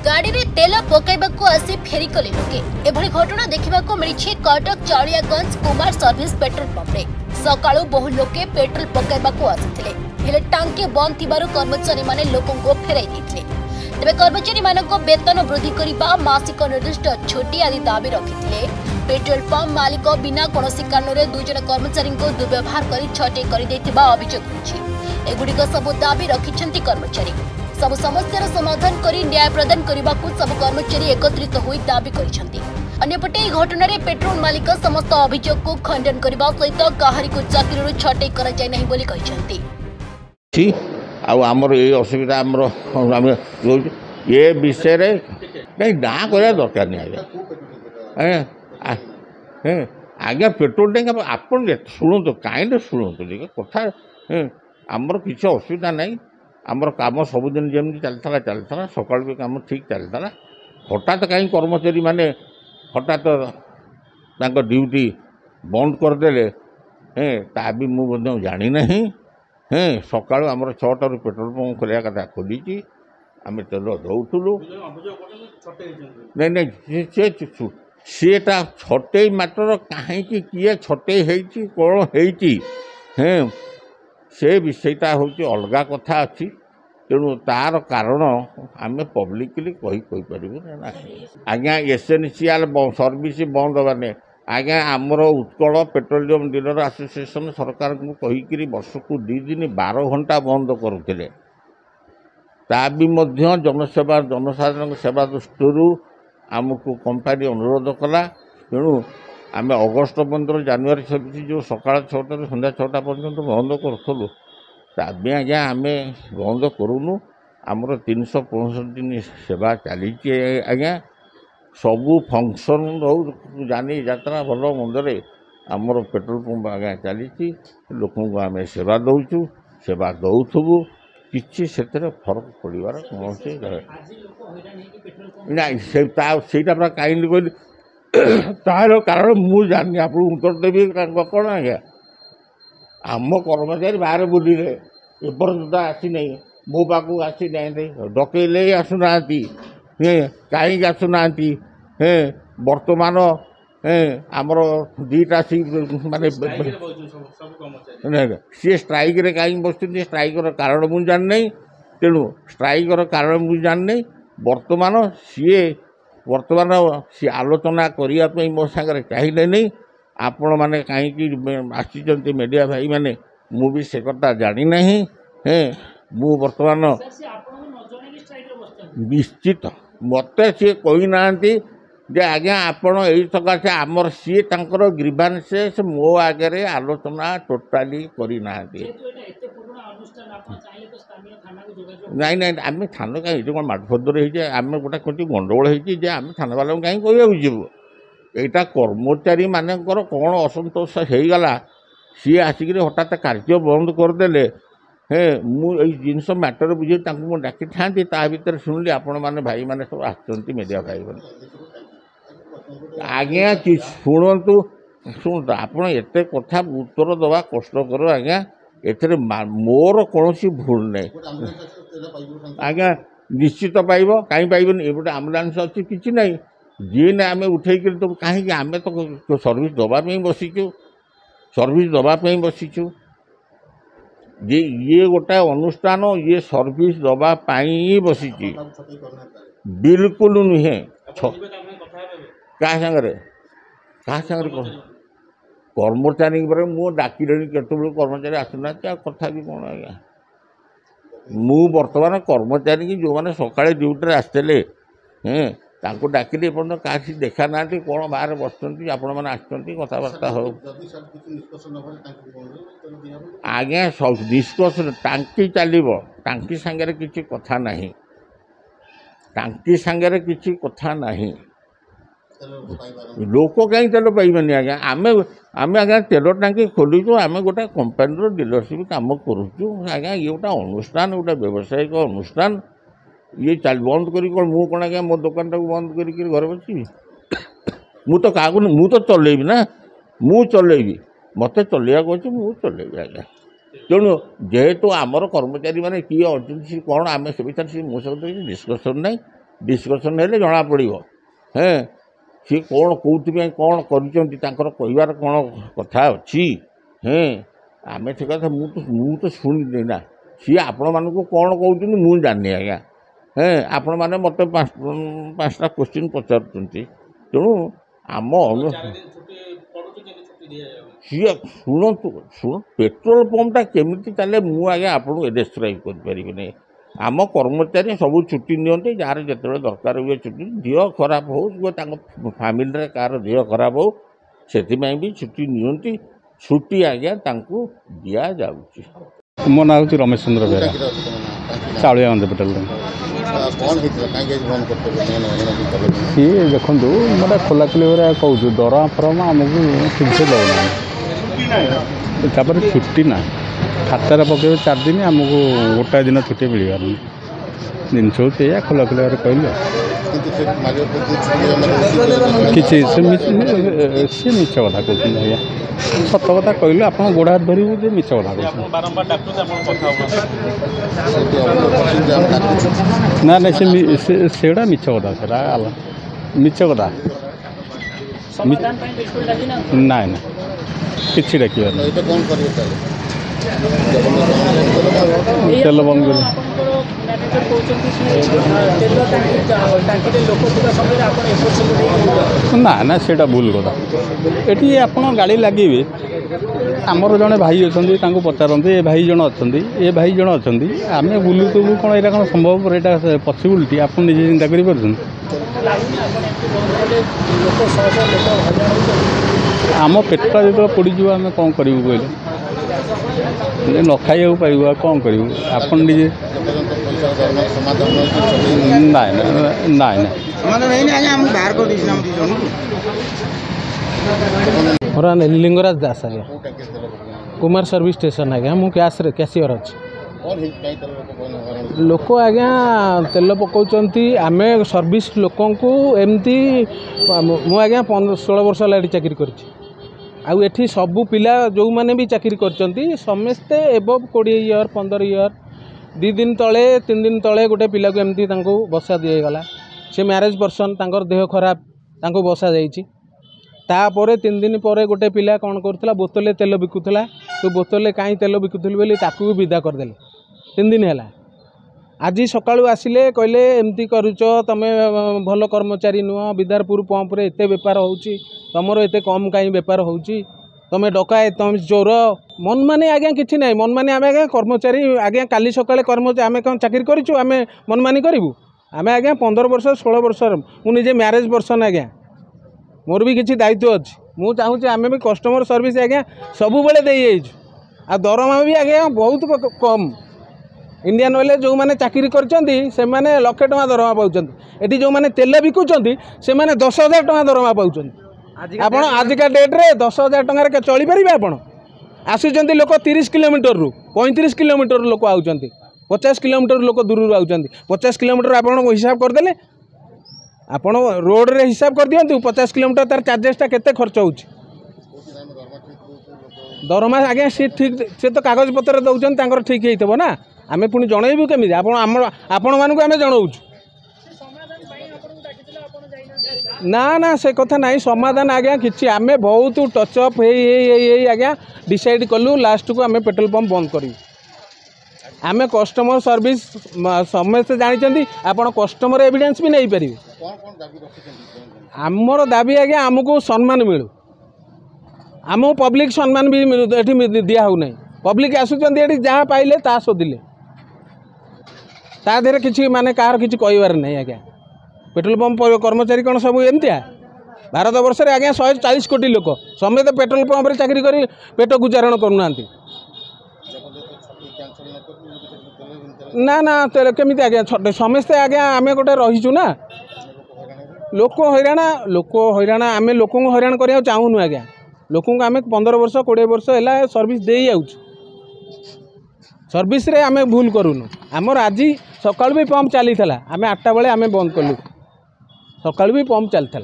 गाड़ी रे तेल पकाइबाकू आसी फेरी कले लोके एभली घटना देखिबाकू मिलिछि Cuttack Chaliaganj Kumar service petrol pump रे सकाळु बहु लोके पेट्रोल पकाइबाकू आसिथिले हेले टांके बंद थिबारु कर्मचारी माने लोकंको फेराई दिथिले तबे कर्मचारी मानको वेतन वृद्धि करिबा मासिक निर्दिष्ट छुट्टी आदि दाबी रखिथिले पेट्रोल पंप मालिक बिना कोनोसी कारणरे दुई जन कर्मचारी को दुर्व्यवहार करी छटे करि दैथिबा अभियोग होछि एगुडिक सब दाबी रखिछन्ति कर्मचारी सब समस्यार समाधान करी न्याय प्रदान करने सब कर्मचारी एकत्रित होई दाबी करिसेंति। अन्यपटे ଏହି घटनाରେ पेट्रोल मालिक समस्त अभियोग को खंडन करबा सहित काहारी को चाकरी छटई करा जाय नहीं बोली कहिसेंति। आमर ये असुविधा आम ये विषय रे नहीं ना करा दरकार नहीं आज्ञा पेट्रोल टैंक आपन शुणु कहीं शुणु कथा आमर किसी असुविधा नहीं आमर काम सबुदिन जमी चलता सकाल भी काम ठीक चलता हठात कहीं कर्मचारी माने हठात ड्यूटी बंद करदे ता भी मुझे जानी ना सका आमर 6टार पेट्रोल पंप खोलिया कथा खोली आम तेल दौलू नहीं नहीं सीटा छटे मैटर कहीं किए छटे कौन है से विषयटा हूँ अलग कथा अच्छी तेणु तार कारण आम पब्लिकली कहीपरू ना आज्ञा एसएनसीएल सर्विस बंद माने आज्ञा आमर उत्कल पेट्रोलियम डीलर एसोसिएशन सरकार को कहीकि वर्ष को 2 दिन 12 घंटा बंद करुले ता भी जनसेवा जनसाधारण सेवा दृष्टि आमको कंपानी अनुरोध कला तेणु आम अगस्ट 15 जानुआरी 26 जो सकाल 6टार संध्या 6टा पर्यंत बंद करूँ तबे आज्ञा आम बंद करूनु आमर 365 दिन सेवा चली आज्ञा सबू फंक्शन रो जानी यात्रा भल मंदरे आमर पेट्रोल पंप आज्ञा चली लोक आम सेवा दौचु सेवा दौथबू किसी से फरक पड़ार कौन नाईटा पूरा कहीं कहली तार कारण मुझे जानी आप उत्तर देवी कौन आज्ञा आम कर्मचारी बाहर बुलिले एपर्यंत आसी नहीं मो पाक आसी ना डकैले आसुना कहीं आसुना बर्तमान आमर 2टा माने सी स्ट्राइक रे कहीं बस स्ट्राइकर कारण मुझे जान नहीं तेणु स्ट्राइकर कारण मुझे जान नहीं बर्तमान सी आलोचना करने मो सागर चाहिए नहीं आपण मैंने कहीं आसी मीडिया भाई मैंने मु भी से कथा जानी ना मु बर्तमान निश्चित मत सी कही ना जे आज्ञा आपण यही सकाशे आमर सी ग्रीवांस मो आगे आलोचना टोटाली करना नहीं नहीं आम थाना कहीं कौन माठफदर आम गोटे कौन गंडगोल होती आम थाना वाला कहीं कहूँ जीव यहाँ कर्मचारी मानकर कौन असंतोष होगला सी आसिक हठात कार्य बंद करदे मुझे जिनस मैटर बुझे डाकी था ता भर शुणिली आपण मैंने भाई मैंने सब आसती मीडिया भाई मैंने आज्ञा शुणु शुणु आप एत कथा उत्तर दवा कष्टर आज्ञा एथरे मोर कौन भूल नहीं आज्ञा निश्चित पाइब कहीं पाइबन ये गोटे आम्बुलांस अच्छी किसी ना जी ना आम उठे तो कहीं आम तो सर्विस दवाई बसीचु सर्विस दवाई बसीचु जे ये गोटे अनुष्ठान ये सर्विस दवाई बसी बिल्कुल नुहे क्या सांगे कर्मचारी मु डाकिले केतबे कर्मचारी आसुना कथा भी कौन आज्ञा मु बर्तमान कर्मचारी की जो मैंने सकाଳେ ड्यूटी आसते डाकिले पर्यटन क्या देखा ना कौन बाहर बस आपण मैंने आसती कथबार्ता हो आज्ञा डिस्कसन टांकी चलो टांकी सांगे किसी कथा ना टांकी सांगे किसी कथा ना लोक कहीं तेल पाइबनी आज्ञा आम आम आज्ञा तेल टांकी खोलुचु आम गोटे कंपानी डीलरशिप काम करुचु आज्ञा ये गोटे अनुष्ठान गोटे व्यावसायिक अनुष्ठान ये बंद कर कौन आज्ञा मो दुकान टाक बंद कर घर बस मु तो क्या मु तो चलेबी ना मु चलेबी मत चलैया कहे मु चलेबी आज्ञा तेणु जेहेतु आमर कर्मचारी मैंने किए अच्छा कौन आम से विचार मो सहित डिस्कसन ना डिस्कसन हेले जना पड़ो हाँ सी कौन कौन कौन कर कहबार कौन कथा अच्छी हाँ आम से कथा तो शुणी ना सी आपण मानक कौन कहते मुझे जानी आज्ञा हाँ आपण मैंने मत 5टा क्वेश्चन पचार तेणु आम सी शुणु शुण पेट्रोल पंपटा केमी चले मुझे आपको डेस्क्राइब कर आम कर्मचारी सब छुट्टी नियंते जार जिते दरकार हुए छुट्टी देह खराब हो फैमिली कार देह खराब हो से भी छुट्टी नियंती छुट्टी आज्ञा दि जाऊँगी। मो ना हूँ रमेश चंद्र बेहरा चालुआ पेट्रोल सी देखु मतलब खोला खोली कहूँ दरमा फरमा आमको ठीक से दौना छुट्टी ना खातार पकड़े 4 दिन आमको गोटाए दिन छुट्टी मिलबार जिनस हो खोला खोली कहले किसी सी मिछ कथा कहते आज्ञा सत कथा कहले आप गोड़ हाथ धरबू जे मिछ कथा ना ना सेटा मिछ कथा सेटा मिछ कथा ना ना किसी डाक तेल बंद ना ना सेटा भूल कथा ये आप गाड़ी लगे आमर जड़े भाई अच्छा पचारते ए भाई जन अच्छा ए भाई जन अच्छा आम बुलू तुलू कौन यहाँ कौन संभव यहाँ पसिबिलिटी आप निजे चिंता कर आम पेटा जो पड़ीज आम कौन करूँ कहले न खाइबा पाइबा कौन करूँ आप निजे ना ना मोर लिंगराज दास आज्ञा कुमार सर्विस स्टेशन आज्ञा मु कैशियर अच्छी लोक आज्ञा तेल पकाउछंती आमे सर्विस लोकों को एमती मु आज्ञा 16 वर्ष है चाकरी करछि आउ एठी सबु पिला जो माने भी चाकरी करछंती समस्ते एबव 20 इयर 15 इयर 2 दिन तले 3 दिन तले गोटे पिला को एमती तांको बसा दिए गला से मैरेज पर्सन तांकर देह खराब तांको बसा जाइछि तापर 3 दिन पर गोटे पिला कौन करूला बोतल तेल बिकुला तो बोतल कहीं तेल बिकुल बोली ताकू विदा करदे 3 दिन है आज सकाळु आसिले कहले एमती करूच तमे भल कर्मचारी नुह विदारपुर पंप रे एते बेपार होउची तमरो एते कम कहीं बेपार होउची तमे डकाए तमे चोर मन माने आज्ञा किछि नै मन माने आमे आज्ञा कर्मचारी आज्ञा काली सकाळे कर्मचारी आमे कौन चाकरी करिछु आमे मन मानी करिवु आमे आज्ञा 15 वर्ष 16 वर्ष मु निजे मैरेज पर्सन आज्ञा मोर भी किसी दायित्व अच्छी मु चाहूँ आम भी कस्टमर सर्विस आज्ञा सबु बेले दे आ दरमा भी आज्ञा बहुत कम इंडियन ऑयल जो मैंने चाकरी करछंती माने लाख टका दरमा पाउछंती एटी जो मैंने तेल बिकुछंती से माने 10,000 टका दरमा पाउछंती आपण आजिका डेट रे 10,000 टका के चली परिबे आपण आसुचंती लोक 30 किलोमीटर रु 35 किलोमीटर लोक आउछंती 50 किलोमीटर लोक दूर रु आउछंती 50 किलोमीटर आपण हिसाब करदेले आपण रोड रे हिसाब कर दियंतु 50 किलोमीटर तार चार्जेसटा केते खर्च होउची दरमा आज्ञा सी ठीक से तो कागज पत्र दउछन तांकर ठीक हेइतबो ना आमे पुनी जणैबु केमि आपण मानकु आमे जणाउछु ना ना से कथा नहीं समाधान आज्ञा किछि आमे बहुत टच अप हे आज्ञा डिसाइड कलु लास्ट को आमे पेट्रोल पंप बंद करी आमे कस्टमर सर्विस समस्त जानते आपण कस्टमर एविडेंस भी नहीं पारे आमर दाबी आज्ञा आमको सम्मान मिलू आम पब्लिक सम्मान भी ये दिया हो नहीं पब्लिक आसुच्च जहाँ पाइले ता शोधिले ता देहरे किसी माने कहार किसी कहबार नहीं आज्ञा पेट्रोल पंप कर्मचारी कौन सब एमतिया भारत वर्ष में आज्ञा 140 कोटी लोक समेत पेट्रोल पंप चाकरी कर पेट गुजारण करूना ना ना केमी आज्ञा समस्ते आज्ञा आम गोटे रहीचु ना लोक हैराण आम लोक हैरान करा चाहूनु आज्ञा लोक आम 15 वर्ष 20 वर्ष है सर्विस दे सर्विस रे आम भूल करूनु आमर आज सकाल भी पंप चली आम 8टा बेले आम बंद कलु सकाल भी पंप चलता